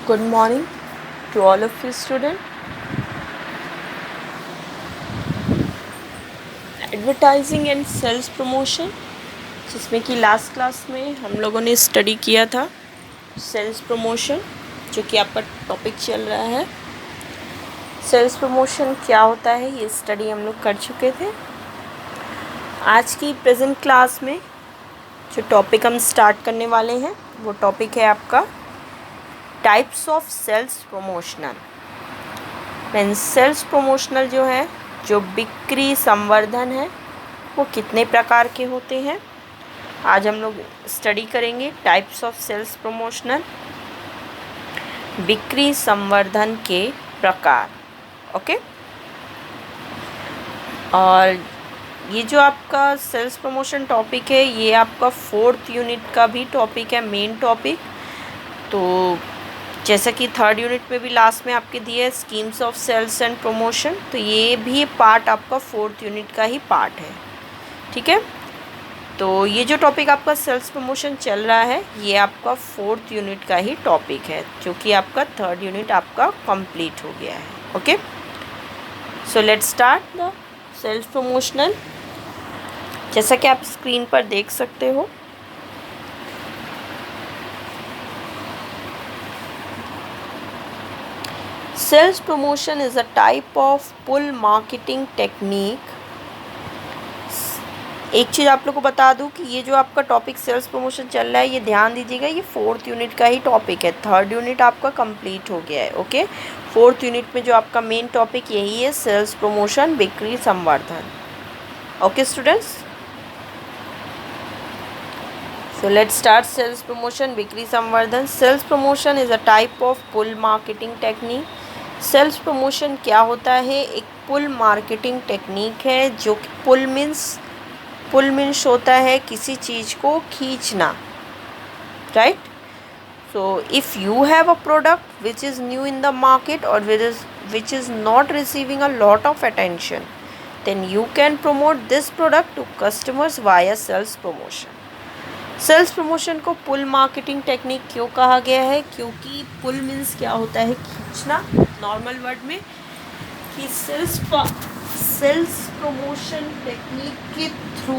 Good morning to all of you students. Advertising and sales promotion, जिसमें कि last class में हम लोगों ने स्टडी किया था सेल्स प्रमोशन, जो कि आपका टॉपिक चल रहा है। सेल्स प्रमोशन क्या होता है ये स्टडी हम लोग कर चुके थे। आज की प्रेजेंट क्लास में जो टॉपिक हम स्टार्ट करने वाले हैं वो टॉपिक है आपका types of sales promotional. Means sales promotional जो है, जो बिक्री संवर्धन है, वो कितने प्रकार के होते हैं आज हम लोग स्टडी करेंगे। टाइप्स ऑफ सेल्स प्रमोशनल, बिक्री संवर्धन के प्रकार। ओके, और ये जो आपका सेल्स प्रमोशन टॉपिक है ये आपका 4th यूनिट का भी टॉपिक है, मेन टॉपिक। तो जैसा कि 3rd यूनिट में भी लास्ट में आपके दिए है schemes of sales and promotion, तो ये भी पार्ट आपका 4th यूनिट का ही पार्ट है। ठीक है, तो ये जो टॉपिक आपका सेल्स प्रमोशन चल रहा है ये आपका 4th यूनिट का ही टॉपिक है, जो कि आपका 3rd यूनिट आपका कंप्लीट हो गया है। Okay, so let's start the sales promotional. जैसा कि आप स्क्रीन पर देख सकते हो, sales promotion is a type of pull marketing technique. एक चीज़ आप लोग को बता दूं कि ये जो आपका टॉपिक सेल्स प्रमोशन चल रहा है ये ध्यान दीजिएगा, ये 4th यूनिट का ही टॉपिक है। 3rd यूनिट आपका कंप्लीट हो गया है। ओके, 4th यूनिट में जो आपका मेन टॉपिक यही है, सेल्स प्रमोशन, बिक्री संवर्धन। Okay students, so let's start sales promotion, बिक्री संवर्धन। Sales promotion is a type of pull marketing technique. Sales promotion क्या होता है? एक पुल मार्केटिंग टेक्निक है, जो कि पुल मीन्स होता है किसी चीज़ को खींचना, right? So if you have a product which is new in the market और which is not receiving a lot of attention, then you can promote this product to customers via sales promotion. Sales promotion को pull marketing technique क्यों कहा गया है? क्योंकि पुल means क्या होता है? खींचना। नॉर्मल वर्ड में कि सेल्स प्रमोशन टेक्निक के थ्रू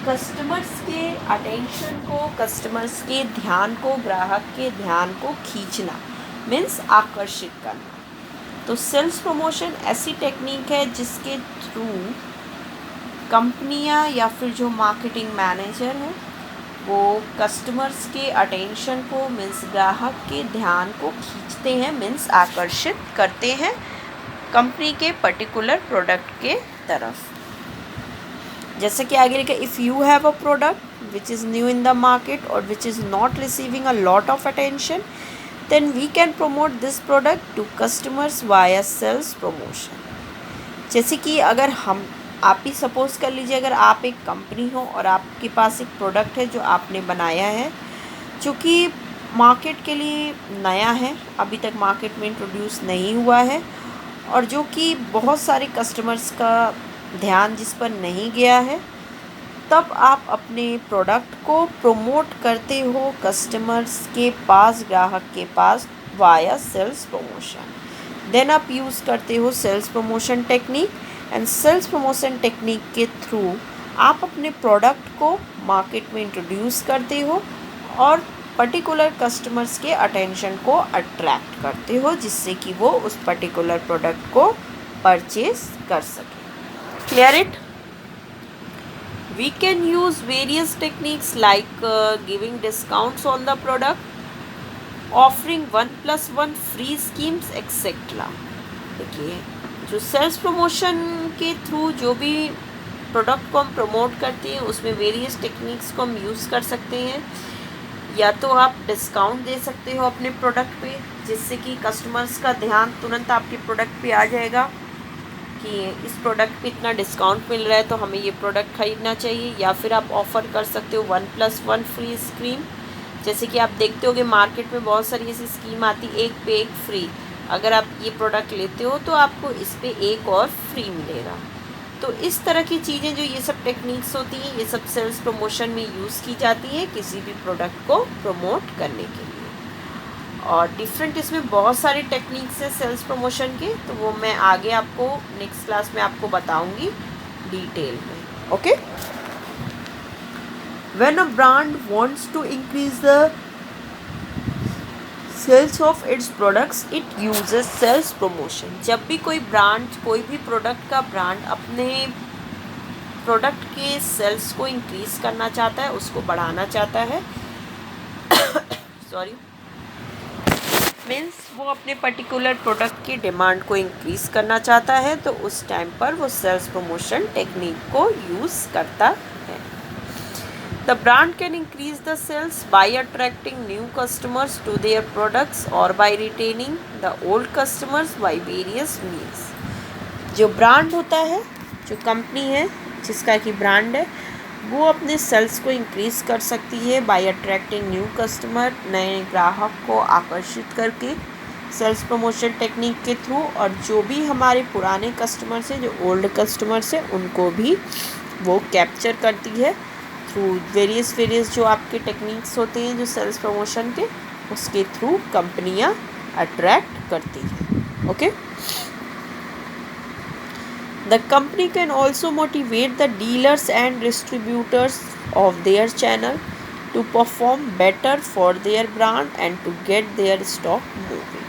कस्टमर्स के अटेंशन को, कस्टमर्स के ध्यान को, ग्राहक के ध्यान को खींचना मीन्स आकर्षित करना। तो सेल्स प्रमोशन ऐसी टेक्निक है जिसके थ्रू कंपनियां या फिर जो मार्केटिंग मैनेजर है वो कस्टमर्स के अटेंशन को मीन्स ग्राहक के ध्यान को खींचते हैं, मीन्स आकर्षित करते हैं कंपनी के पर्टिकुलर प्रोडक्ट के तरफ। जैसे कि आगे लिखा, if you have a product which is new in the market और which is not receiving a lot of attention, then we can promote this product to customers via sales promotion. जैसे कि अगर आप ही सपोज़ कर लीजिए, अगर आप एक कंपनी हो और आपके पास एक प्रोडक्ट है जो आपने बनाया है, जो कि मार्केट के लिए नया है, अभी तक मार्केट में इंट्रोड्यूस नहीं हुआ है, और जो कि बहुत सारे कस्टमर्स का ध्यान जिस पर नहीं गया है, तब आप अपने प्रोडक्ट को प्रमोट करते हो कस्टमर्स के पास, ग्राहक के पास वाया सेल्स प्रमोशन। देन आप यूज़ करते हो sales promotion technique, and sales promotion technique के थ्रू आप अपने प्रोडक्ट को मार्केट में इंट्रोड्यूस करते हो और पर्टिकुलर कस्टमर्स के अटेंशन को अट्रैक्ट करते हो, जिससे कि वो उस पर्टिकुलर प्रोडक्ट को परचेज कर सके। Clear it? We can use various techniques like giving discounts on the product, offering 1+1 free schemes etcetera. देखिए, जो सेल्स प्रमोशन के थ्रू जो भी प्रोडक्ट को हम प्रमोट करते हैं उसमें वेरियस टेक्निक्स को हम यूज़ कर सकते हैं। या तो आप डिस्काउंट दे सकते हो अपने प्रोडक्ट पे, जिससे कि कस्टमर्स का ध्यान तुरंत आपके प्रोडक्ट पे आ जाएगा कि इस प्रोडक्ट पे इतना डिस्काउंट मिल रहा है तो हमें ये प्रोडक्ट ख़रीदना चाहिए। या फिर आप ऑफ़र कर सकते हो 1+1 फ्री स्कीम। जैसे कि आप देखते होगे मार्केट में बहुत सारी ऐसी स्कीम आती, एक पे एक फ्री। अगर आप ये प्रोडक्ट लेते हो तो आपको इस पे एक और फ्री मिलेगा। तो इस तरह की चीज़ें जो ये सब टेक्निक्स होती हैं, ये सब सेल्स प्रमोशन में यूज़ की जाती है किसी भी प्रोडक्ट को प्रमोट करने के लिए। और डिफरेंट इसमें बहुत सारे टेक्निक्स है सेल्स प्रमोशन के, तो वो मैं आगे आपको नेक्स्ट क्लास में आपको बताऊंगी डिटेल में. Okay. When a brand wants to increase the sales of its products it uses sales promotion. जब भी कोई ब्रांड कोई भी प्रोडक्ट का ब्रांड अपने प्रोडक्ट के सेल्स को इंक्रीज करना चाहता है, उसको बढ़ाना चाहता है, सॉरी, मीन्स वो अपने पर्टिकुलर प्रोडक्ट की डिमांड को इंक्रीज करना चाहता है, तो उस टाइम पर वो सेल्स प्रमोशन टेक्निक को यूज़ करता है. The brand can increase the sales by attracting new customers to their products और by retaining the old customers by various means. जो ब्रांड होता है, जो कंपनी है जिसका कि ब्रांड है, वो अपने सेल्स को इंक्रीज़ कर सकती है बाय अट्रैक्टिंग न्यू कस्टमर, नए ग्राहक को आकर्षित करके सेल्स प्रमोशन टेक्निक के थ्रू, और जो भी हमारे पुराने कस्टमर्स हैं, जो ओल्ड कस्टमर्स हैं, उनको भी वो कैप्चर करती है थ्रू वेरियस जो आपके टेक्निक्स होते हैं जो सेल्स प्रमोशन के, उसके थ्रू कंपनियां अट्रैक्ट करती हैं. Okay. The company can also motivate the dealers and distributors of their channel to perform better for their brand and to get their stock moving.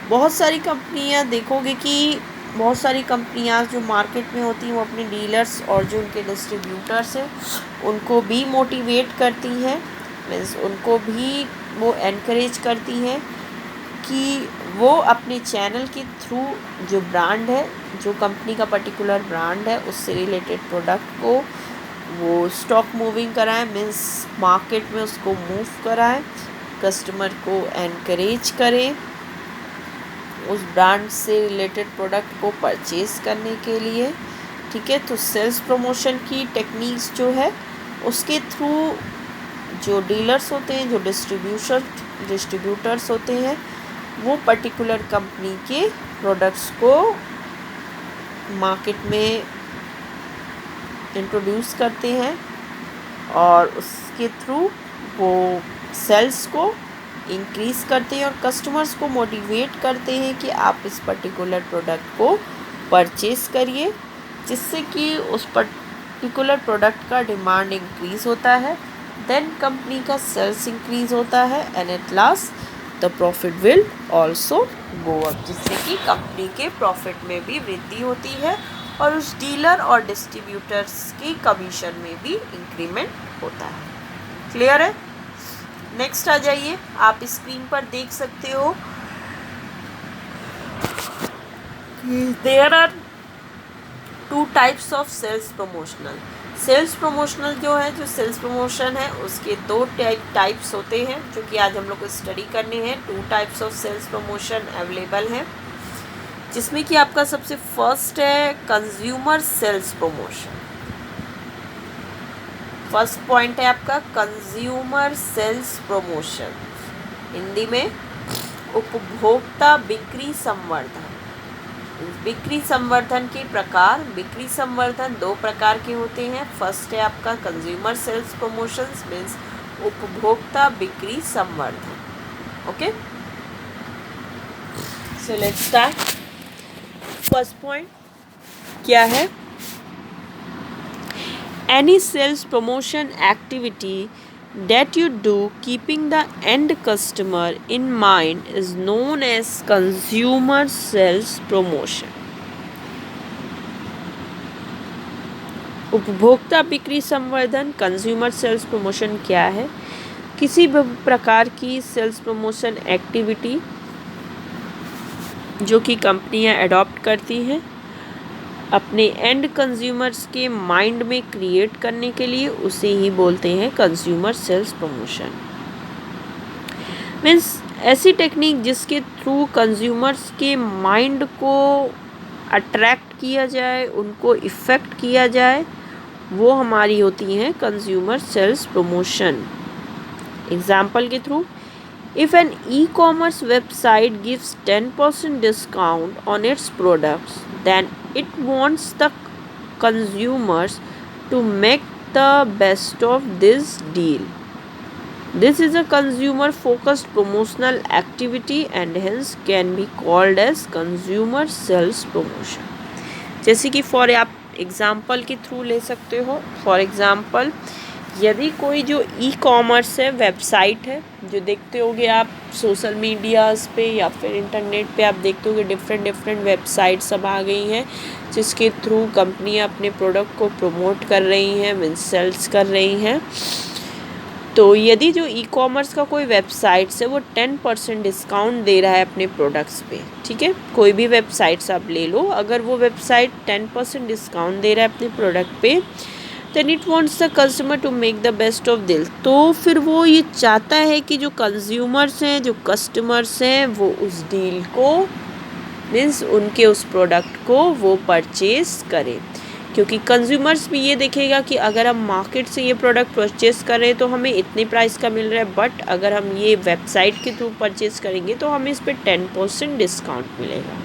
बहुत सारी कंपनियां देखोगे कि बहुत सारी कंपनियां जो मार्केट में होती हैं वो अपने डीलर्स और जो उनके डिस्ट्रीब्यूटर्स हैं उनको भी मोटिवेट करती हैं, मीन्स उनको भी वो एनकरेज करती हैं कि वो अपने चैनल के थ्रू जो ब्रांड है, जो कंपनी का पर्टिकुलर ब्रांड है, उससे रिलेटेड प्रोडक्ट को वो स्टॉक मूविंग कराएं, मीन्स मार्केट में उसको मूव कराएं, कस्टमर को एनकरेज करें उस ब्रांड से रिलेटेड प्रोडक्ट को परचेज़ करने के लिए. ठीक है. तो सेल्स प्रमोशन की टेक्निक्स जो है उसके थ्रू जो डीलर्स होते हैं, जो डिस्ट्रीब्यूटर्स होते हैं, वो पर्टिकुलर कंपनी के प्रोडक्ट्स को मार्केट में इंट्रोड्यूस करते हैं और उसके थ्रू वो सेल्स को इंक्रीज़ करते हैं और कस्टमर्स को मोटिवेट करते हैं कि आप इस पर्टिकुलर प्रोडक्ट को परचेज़ करिए, जिससे कि उस पर्टिकुलर प्रोडक्ट का डिमांड इंक्रीज़ होता है, देन कंपनी का सेल्स इंक्रीज़ होता है and at last the profit will also go up, जिससे कि कंपनी के प्रॉफिट में भी वृद्धि होती है और उस डीलर और डिस्ट्रीब्यूटर्स की कमीशन में भी इंक्रीमेंट होता है. क्लियर है. नेक्स्ट आ जाइए. आप स्क्रीन पर देख सकते हो there are 2 types of sales promotional. Sales promotional जो है, जो सेल्स प्रमोशन है, उसके 2 टाइप्स होते हैं जो कि आज हम लोग को स्टडी करने हैं. 2 types of sales promotion available हैं, जिसमें कि आपका सबसे फर्स्ट है consumer sales promotion. First point है आपका कंज्यूमर सेल्स प्रमोशन, हिंदी में उपभोक्ता बिक्री संवर्धन. बिक्री संवर्धन के प्रकार. बिक्री संवर्धन 2 प्रकार के होते हैं. फर्स्ट है आपका कंज्यूमर सेल्स प्रमोशंस, मीन्स उपभोक्ता बिक्री संवर्धन. Okay. So let's start. First point क्या है? Any sales promotion activity that you do keeping the end customer in mind is known as consumer sales promotion. उपभोक्ता बिक्री संवर्धन कंज्यूमर सेल्स प्रमोशन क्या है? किसी भी प्रकार की सेल्स प्रमोशन एक्टिविटी जो कि कंपनियां अडॉप्ट करती हैं अपने एंड कंज्यूमर्स के माइंड में क्रिएट करने के लिए, उसे ही बोलते हैं कंज्यूमर सेल्स प्रमोशन. मीन्स ऐसी टेक्निक जिसके थ्रू कंज्यूमर्स के माइंड को अट्रैक्ट किया जाए, उनको इफ़ेक्ट किया जाए, वो हमारी होती हैं कंज्यूमर सेल्स प्रमोशन. एग्जाम्पल के through, if an ecommerce website gives 10% discount on its products, then it wants the consumers to make the best of this deal. This is a consumer focused promotional activity and hence can be called as consumer sales promotion. जैसे कि for आप example के through ले सकते हो। For example, यदि कोई जो ई कॉमर्स है, वेबसाइट है, जो देखते होगे आप सोशल मीडियाज़ पे या फिर इंटरनेट पे, आप देखते होगे डिफरेंट वेबसाइट सब आ गई हैं जिसके थ्रू कंपनियां अपने प्रोडक्ट को प्रमोट कर रही हैं, मीन्स सेल्स कर रही हैं। तो यदि जो ई कॉमर्स का कोई वेबसाइट्स है वो 10% डिस्काउंट दे रहा है अपने प्रोडक्ट्स पे, ठीक है, कोई भी वेबसाइट्स आप ले लो, अगर वो वेबसाइट 10% डिस्काउंट दे रहा है अपने प्रोडक्ट पे, then it wants the customer to make the best of deal. तो फिर वो ये चाहता है कि जो कंज्यूमर्स हैं, जो कस्टमर्स हैं, वो उस डील को, मीन्स उनके उस प्रोडक्ट को वो परचेज करें, क्योंकि कंज्यूमर्स भी ये देखेगा कि अगर हम मार्केट से ये प्रोडक्ट परचेज़ कर रहे हैं तो हमें इतने प्राइस का मिल रहा है, बट अगर हम ये वेबसाइट के थ्रू परचेज़ करेंगे तो हमें इस पर 10% डिस्काउंट मिलेगा।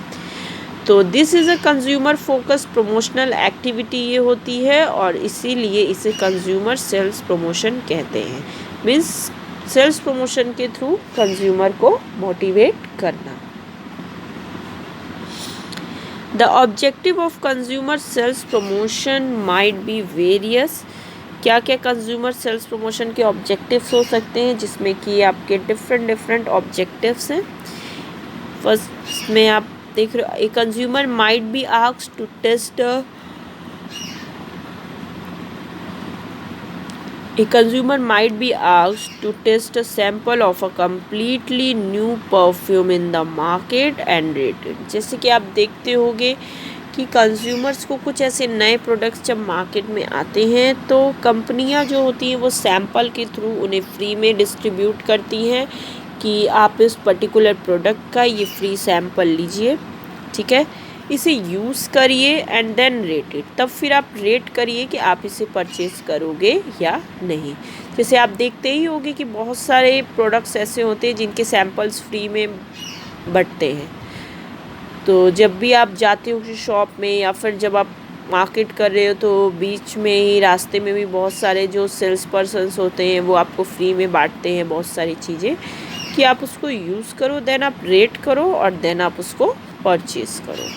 तो this is a consumer focus promotional activity ये होती है, और इसीलिए इसे कंज्यूमर सेल्स प्रमोशन कहते हैं। मीन्स सेल्स प्रमोशन के थ्रू कंज्यूमर को मोटिवेट करना। The objective of consumer sales promotion might be various। क्या क्या कंज्यूमर सेल्स प्रमोशन के ऑब्जेक्टिव्स हो सकते हैं, जिसमें कि आपके डिफरेंट ऑब्जेक्टिव्स हैं। फर्स्ट में आप देख रहे हो, a consumer might be asked to test A consumer might be asked to test a sample of a completely new perfume in the market and rate it। जैसे कि आप देखते होंगे कि कंज्यूमर्स को कुछ ऐसे नए प्रोडक्ट्स जब मार्केट में आते हैं तो कंपनियां जो होती हैं वो सैंपल के थ्रू उन्हें फ्री में डिस्ट्रीब्यूट करती हैं कि आप इस पर्टिकुलर प्रोडक्ट का ये फ्री सैंपल लीजिए, ठीक है, इसे यूज़ करिए एंड देन रेट इट। तब फिर आप रेट करिए कि आप इसे परचेज़ करोगे या नहीं। जैसे आप देखते ही होंगे कि बहुत सारे प्रोडक्ट्स ऐसे होते हैं जिनके सैंपल्स फ्री में बंटते हैं। तो जब भी आप जाते हो किसी शॉप में या फिर जब आप मार्केट कर रहे हो तो बीच में ही रास्ते में भी बहुत सारे जो सेल्स पर्सन्स होते हैं वो आपको फ्री में बांटते हैं बहुत सारी चीज़ें, कि आप उसको यूज़ करो, देन आप रेट करो और देन आप उसको परचेज़ करो।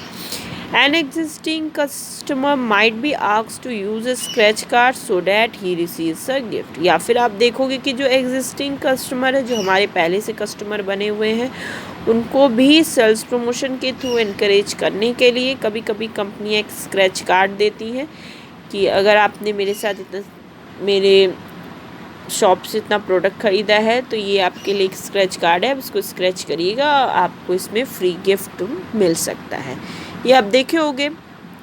An existing customer might be asked to use a scratch card so that he receives a gift। या फिर आप देखोगे कि जो एग्जिस्टिंग कस्टमर है, जो हमारे पहले से कस्टमर बने हुए हैं, उनको भी सेल्स प्रमोशन के थ्रू इनकरेज करने के लिए कभी कभी कंपनियां एक स्क्रैच कार्ड देती हैं कि अगर आपने मेरे साथ इतना, मेरे शॉप से इतना प्रोडक्ट ख़रीदा है तो ये आपके लिए एक स्क्रैच कार्ड है, आप इसको स्क्रैच करिएगा, आपको इसमें फ्री गिफ्ट मिल सकता है। ये आप देखे होंगे,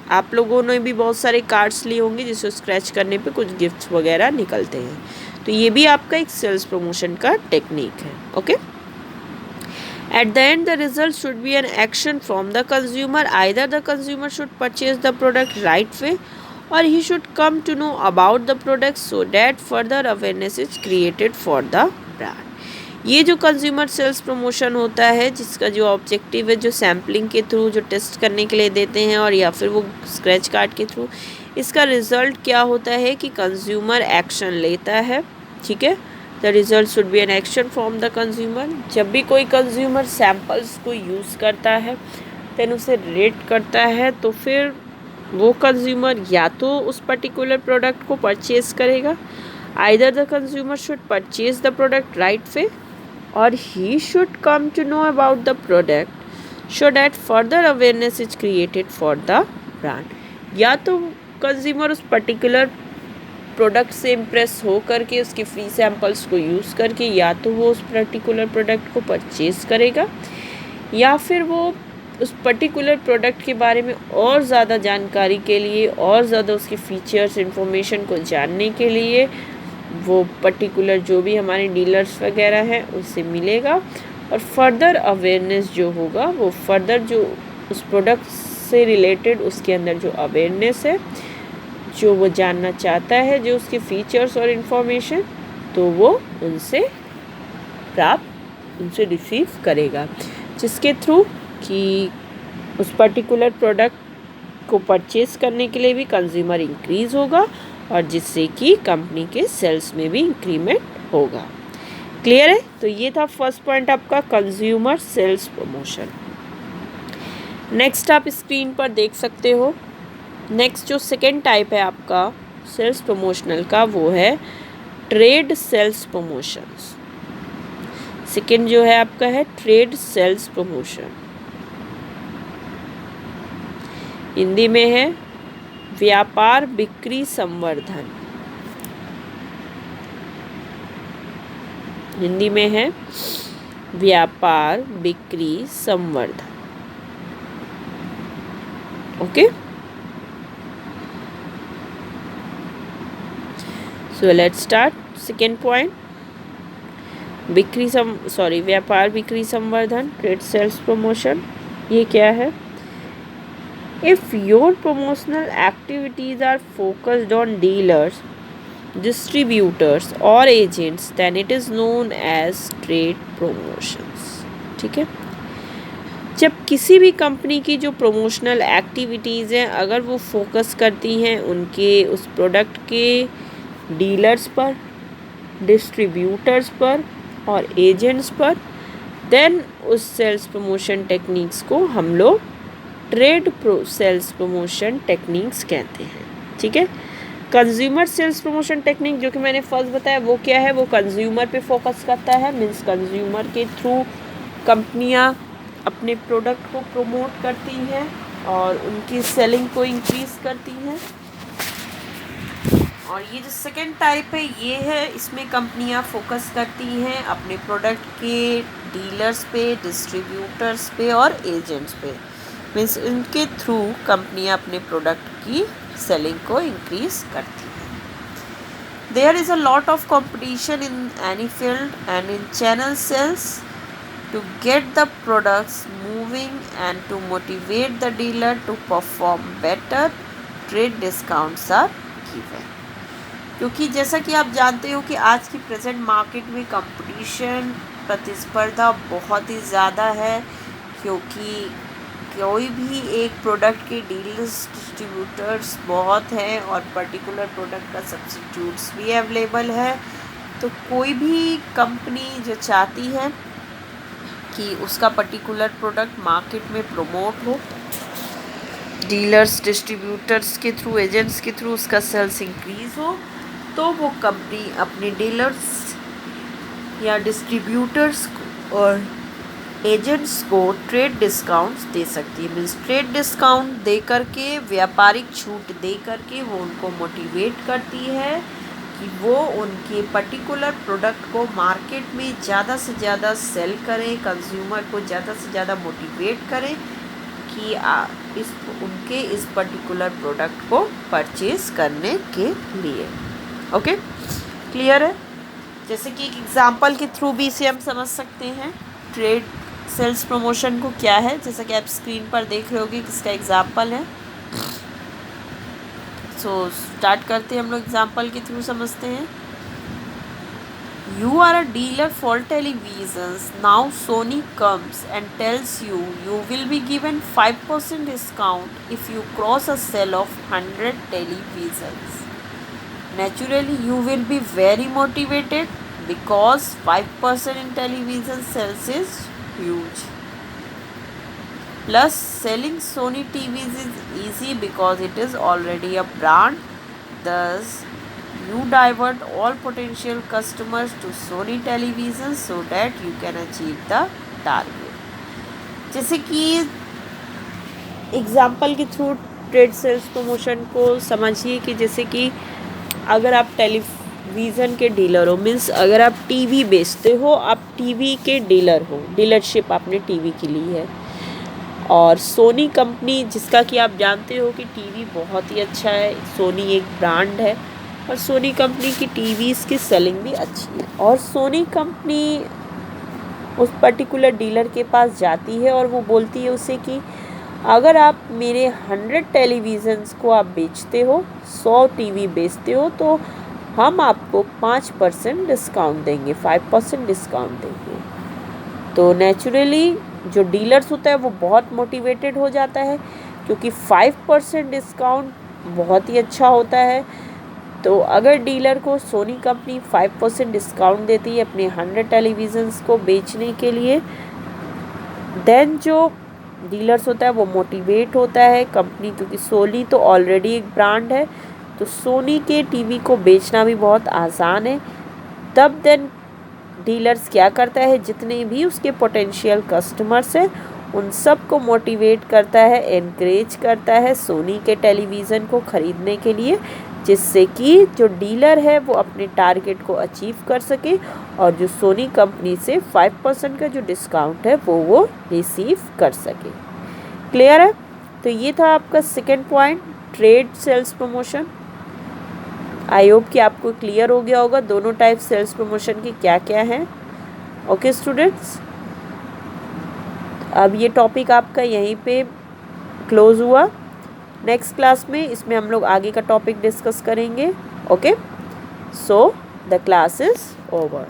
आप लोगों ने भी बहुत सारे कार्ड्स लिए होंगे जिसको स्क्रैच करने पे कुछ गिफ्ट्स वगैरह निकलते हैं। तो ये भी आपका एक सेल्स प्रमोशन का टेक्निक है। Okay, at the end the result should be an action from the consumer. Either the consumer should purchase the product right way और he should come to know about the product so that further awareness is created for the brand। ये जो consumer sales promotion होता है, जिसका जो objective है, जो sampling के थ्रू, जो टेस्ट करने के लिए देते हैं और या फिर वो स्क्रैच कार्ड के थ्रू, इसका रिज़ल्ट क्या होता है कि कंज्यूमर एक्शन लेता है, ठीक है। The result should be an action from the consumer. जब भी कोई कंज्यूमर सैम्पल्स को यूज़ करता है, देन उसे रेट करता है, तो फिर वो कंज्यूमर या तो उस पर्टिकुलर प्रोडक्ट को परचेज़ करेगा, either the consumer should purchase the product right way और he should come to know about the product so that further awareness is created for the brand. या तो कंज्यूमर उस particular product से impress हो करके उसके free samples को use करके या तो वो उस पर्टिकुलर प्रोडक्ट को परचेज़ करेगा, या फिर वो उस पर्टिकुलर प्रोडक्ट के बारे में और ज़्यादा जानकारी के लिए, और ज़्यादा उसके फीचर्स, इंफॉर्मेशन को जानने के लिए वो पर्टिकुलर जो भी हमारे डीलर्स वगैरह हैं उससे मिलेगा, और फर्दर अवेयरनेस जो होगा वो फर्दर जो उस प्रोडक्ट से रिलेटेड उसके अंदर जो अवेयरनेस है, जो वो जानना चाहता है, जो उसके फीचर्स और इन्फॉर्मेशन, तो वो उनसे प्राप्त, उनसे रिसीव करेगा, जिसके थ्रू कि उस पर्टिकुलर प्रोडक्ट को परचेज़ करने के लिए भी कंज्यूमर इंक्रीज़ होगा और जिससे कि कंपनी के सेल्स में भी इंक्रीमेंट होगा। क्लियर है? तो ये था फर्स्ट पॉइंट आपका कंज्यूमर सेल्स प्रमोशन। नेक्स्ट आप स्क्रीन पर देख सकते हो, नेक्स्ट जो सेकेंड टाइप है आपका सेल्स प्रमोशनल का वो है ट्रेड सेल्स प्रमोशंस। सेकेंड जो है आपका है ट्रेड सेल्स प्रमोशन, हिंदी में है व्यापार बिक्री संवर्धन। हिंदी में है व्यापार बिक्री संवर्धन। Okay, so let's start second point, व्यापार बिक्री संवर्धन, ट्रेड सेल्स प्रमोशन। ये क्या है? If your promotional activities are focused on dealers, distributors or agents, then it is known as trade promotions। ठीक है, जब किसी भी कंपनी की जो प्रमोशनल एक्टिविटीज़ हैं अगर वो फोकस करती हैं उनके उस प्रोडक्ट के डीलर्स पर, डिस्ट्रीब्यूटर्स पर और एजेंट्स पर, देन उस सेल्स प्रमोशन टेक्निक्स को हम लोग ट्रेड सेल्स प्रमोशन टेक्निक्स कहते हैं। ठीक है, कंज्यूमर सेल्स प्रमोशन टेक्निक जो कि मैंने फर्स्ट बताया वो क्या है, वो कंज्यूमर पे फोकस करता है, मीन्स कंज्यूमर के थ्रू कंपनियां अपने प्रोडक्ट को प्रमोट करती हैं और उनकी सेलिंग को इंक्रीज करती हैं। और ये जो सेकेंड टाइप है ये है, इसमें कंपनियां फोकस करती हैं अपने प्रोडक्ट के डीलर्स पे, डिस्ट्रीब्यूटर्स पे और एजेंट्स पे, मीन्स इनके थ्रू कंपनियां अपने प्रोडक्ट की सेलिंग को इंक्रीज करती है। There is a lot of competition in any field and in channel sales to get the products moving and to motivate the dealer to perform better, trade discounts are given. क्योंकि जैसा कि आप जानते हो कि आज की प्रेजेंट मार्केट में कंपटीशन, प्रतिस्पर्धा बहुत ही ज़्यादा है, क्योंकि कोई भी एक प्रोडक्ट के डीलर्स, डिस्ट्रीब्यूटर्स बहुत हैं और पर्टिकुलर प्रोडक्ट का सब्स्टिट्यूट्स भी अवेलेबल है। तो कोई भी कंपनी जो चाहती है कि उसका पर्टिकुलर प्रोडक्ट मार्केट में प्रमोट हो, डीलर्स, डिस्ट्रीब्यूटर्स के थ्रू, एजेंट्स के थ्रू उसका सेल्स इंक्रीज हो, तो वो कंपनी अपने डीलर्स या डिस्ट्रीब्यूटर्स और एजेंट्स को ट्रेड डिस्काउंट्स दे सकती है। मीन्स ट्रेड डिस्काउंट दे करके, व्यापारिक छूट दे करके वो उनको मोटिवेट करती है कि वो उनके पर्टिकुलर प्रोडक्ट को मार्केट में ज़्यादा से ज़्यादा सेल करें, कंज्यूमर को ज़्यादा से ज़्यादा मोटिवेट करें कि उनके इस पर्टिकुलर प्रोडक्ट को परचेज करने के लिए। ओके, क्लियर है? जैसे कि एक एग्जांपल के थ्रू भी इसे हम समझ सकते हैं ट्रेड सेल्स प्रमोशन को क्या है, जैसा कि आप स्क्रीन पर देख रहे होगे किसका एग्जाम्पल है। सो स्टार्ट करते हैं, हम लोग एग्जाम्पल के थ्रू समझते हैं। You are a dealer for televisions, now Sony comes and tells you you will be given 5% discount if you cross a sale of 100 televisions. Naturally you will be very motivated because 5% in television sales is huge. Plus selling Sony TVs is easy because it is already a brand. Thus you divert all potential customers to Sony televisions so that you can achieve the target. जैसे कि example के through trade sales promotion को समझिए कि जैसे कि अगर आप टेलीविज़न के डीलर हो, मीन्स अगर आप टीवी बेचते हो, आप टीवी के डीलर हो, डीलरशिप आपने टीवी की ली है, और सोनी कंपनी जिसका कि आप जानते हो कि टीवी बहुत ही अच्छा है, सोनी एक ब्रांड है और सोनी कंपनी की टीवीज़ की सेलिंग भी अच्छी है, और सोनी कंपनी उस पर्टिकुलर डीलर के पास जाती है और वो बोलती है उसे कि अगर आप मेरे 100 टेलीविज़न्स को आप बेचते हो, 100 टीवी बेचते हो, तो हम आपको 5% डिस्काउंट देंगे, 5% डिस्काउंट देंगे। तो नेचुरली जो डीलर्स होता है वो बहुत मोटिवेटेड हो जाता है, क्योंकि 5% डिस्काउंट बहुत ही अच्छा होता है। तो अगर डीलर को सोनी कंपनी 5% डिस्काउंट देती है अपने 100 टेलीविज़न्स को बेचने के लिए, देन जो डीलर्स होता है वो मोटिवेट होता है कंपनी, क्योंकि सोनी तो ऑलरेडी एक ब्रांड है, तो सोनी के टीवी को बेचना भी बहुत आसान है। तब देन डीलर्स क्या करता है, जितने भी उसके पोटेंशियल कस्टमर्स हैं उन सब को मोटिवेट करता है, एनकरेज करता है सोनी के टेलीविज़न को ख़रीदने के लिए, जिससे कि जो डीलर है वो अपने टारगेट को अचीव कर सके और जो सोनी कंपनी से 5% का जो डिस्काउंट है वो रिसीव कर सके। क्लियर है? तो ये था आपका second point, trade sales promotion. I hope कि आपको क्लियर हो गया होगा दोनों टाइप सेल्स प्रमोशन के क्या क्या हैं। ओके स्टूडेंट्स, अब ये टॉपिक आपका यहीं पे क्लोज हुआ। नेक्स्ट क्लास में इसमें हम लोग आगे का टॉपिक डिस्कस करेंगे। Okay, so the class is over.